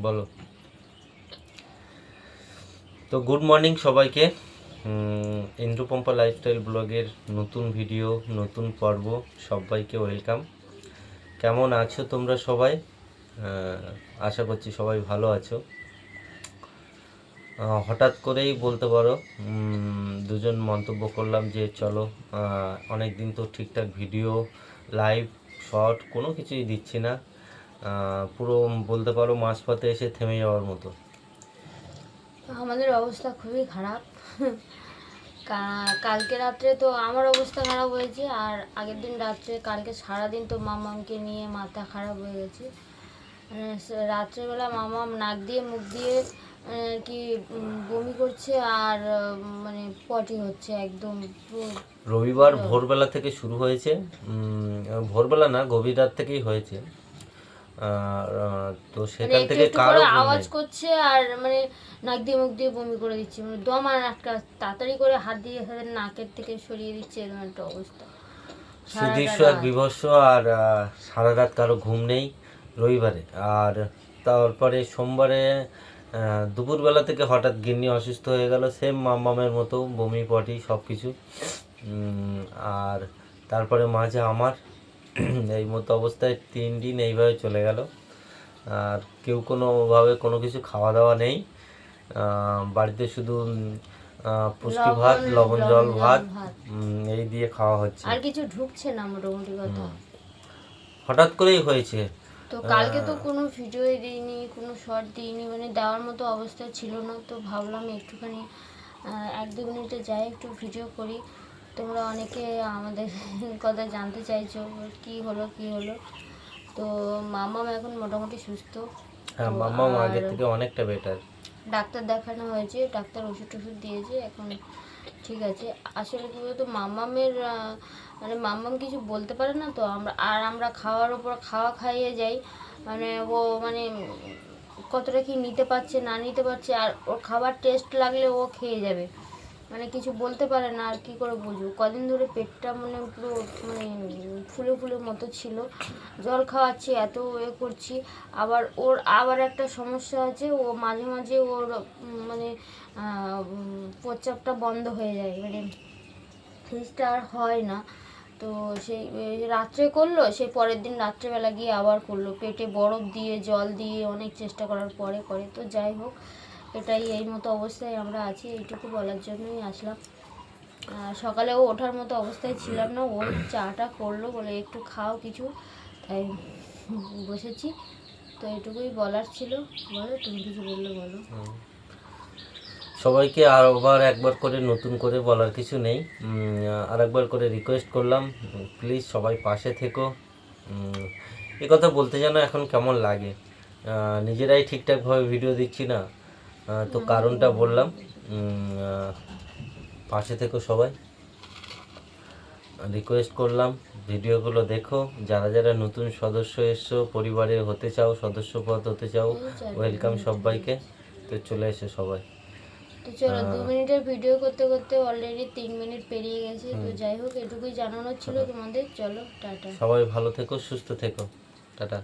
বলো। তো good morning সবাইকে। ইন্দ্রপম্পা লাইফস্টাইল ব্লগের নতুন ভিডিও, নতুন পর্ব, সবাইকে ওয়েলকাম। কেমন আছো তোমরা সবাই? আশা করছি সবাই ভালো আছো। হঠাৎ করেই বলতে পারো দুজন মন্তব্য করলাম যে চলো, অনেক দিন তো ঠিকঠাক ভিডিও, লাইভ, শর্ট কোনো কিছুই দিচ্ছি না। পুরো বলতে পারো মাঝপথে এসে থেমে যাওয়ার মতো। আমাদের অবস্থা খুবই খারাপ। কালকে রাত্রে তো আমার অবস্থা খারাপ হয়েছে, আর আগের দিন রাত্রে, কালকে সারাদিন তো মামামকে নিয়ে মাথা খারাপ হয়ে গেছে। রাত্রেবেলা মামাম নাক দিয়ে মুখ দিয়ে কি বমি করছে, আর মানে পটি হচ্ছে একদম। রবিবার ভোরবেলা থেকে শুরু হয়েছে, ভোরবেলা না, গভীর রাত থেকেই হয়েছে। তো সেখান একটু থেকে একটু কারো করে আওয়াজ করছে, আর মানে নাক দিয়ে মুখ দিয়ে বমি করে দিচ্ছে, মানে দম আর একটা তাড়াতাড়ি করে হাত দিয়ে নাকের থেকে সরিয়ে দিচ্ছে, এরকম একটা অবস্থা। সুদৃশ্য এক বিভৎস। আর সারা রাত কারো ঘুম নেই রবিবারে। আর তারপরে সোমবারে দুপুরবেলা থেকে হঠাৎ গিন্নি অসুস্থ হয়ে গেল, সেম মামামের মতো, বমি পটি সব কিছু। আর তারপরে মাঝে আমার এই মতো অবস্থায় 3 দিন এইভাবে চলে গেল। আর কেউ কোনোভাবে কোনো কিছু খাওয়া দাওয়া নেই। বাড়িতে শুধু পুষ্টি ভাত, লবণ জল ভাত, এই দিয়ে খাওয়া হচ্ছে, আর কিছু ঢুকছে না মোটামুটি কথা। হঠাৎ করেই হয়েছে। তো কালকে তো কোনো ভিডিওই দিইনি, কোনো শর্ট দিইনি, মানে দেওয়ার মতো অবস্থা ছিল না। তো ভাবলাম একটুখানি 1-2 মিনিটে যাই, একটু ভিডিও করি। তোমরা অনেকে আমাদের কথা জানতে চাইছো কি হলো। তো মামাম এখন মোটামুটি সুস্থ। হ্যাঁ, মাম্মা আগের থেকে অনেকটা বেটার। ডাক্তার দেখানো হয়েছে, ডাক্তার ওষুধ দিয়েছে, এখন ঠিক আছে। আসলে কি বলতো, মাম্মামের মানে মাম্মাম কিছু বলতে পারে না, তো আমরা খাওয়ার উপর খাওয়া খাইয়ে যাই, মানে ও মানে কতটা কি নিতে পারছে না নিতে পারছে, আর ওর খাবার টেস্ট লাগলে ও খেয়ে যাবে, মানে কিছু বলতে পারে না। আর কি করে বুঝবো, কদিন ধরে পেটটা মানে পুরো মানে ফুলে মতো ছিল, জল খাওয়াচ্ছি, এত করছি। আবার একটা সমস্যা আছে, ও মাঝে মাঝে ওর মানে প্রস্রাবটা বন্ধ হয়ে যায়, মানে ফ্রিজটা আর হয় না। তো সেই রাত্রে করলো, সেই পরের দিন রাত্রেবেলা গিয়ে আবার করলো, পেটে বরফ দিয়ে জল দিয়ে অনেক চেষ্টা করার পরে করে। তো যাই হোক, এটাই, এই মতো অবস্থায় আমরা আছি, এইটুকু বলার জন্যই আসলাম। সকালেও ওঠার মতো অবস্থায় ছিলাম না, ওই চাটা করলো, বলে একটু খাও কিছু, তাই বসেছি। তো এটুকুই বলার ছিল। বলো, তুমি কিছু বললে বলো। সবাইকে আবার একবার করে নতুন করে বলার কিছু নেই, আর একবার করে রিকোয়েস্ট করলাম, প্লিজ সবাই পাশে থেকো। এ কথা বলতে যেন এখন কেমন লাগে, নিজেরাই ঠিকঠাকভাবে ভিডিও দিচ্ছি না, তো কারণটা বললাম। পাশে থেকো সবাই, রিকোয়েস্ট করলাম। ভিডিওগুলো দেখো, যারা যারা নতুন সদস্য এসছো, পরিবারে হতে চাও, সদস্যপদ হতে চাও, ওয়েলকাম সবাইকে। তো চলে এসো সবাই। তো চলো, 2 মিনিটের ভিডিও করতে করতে অলরেডি 3 মিনিট পেরিয়ে গেছে। তো যাই হোক, এটুকুই জানানোর ছিল তোমাদের। চলো, টাটা। সবাই ভালো থেকো, সুস্থ থেকো, টাটা।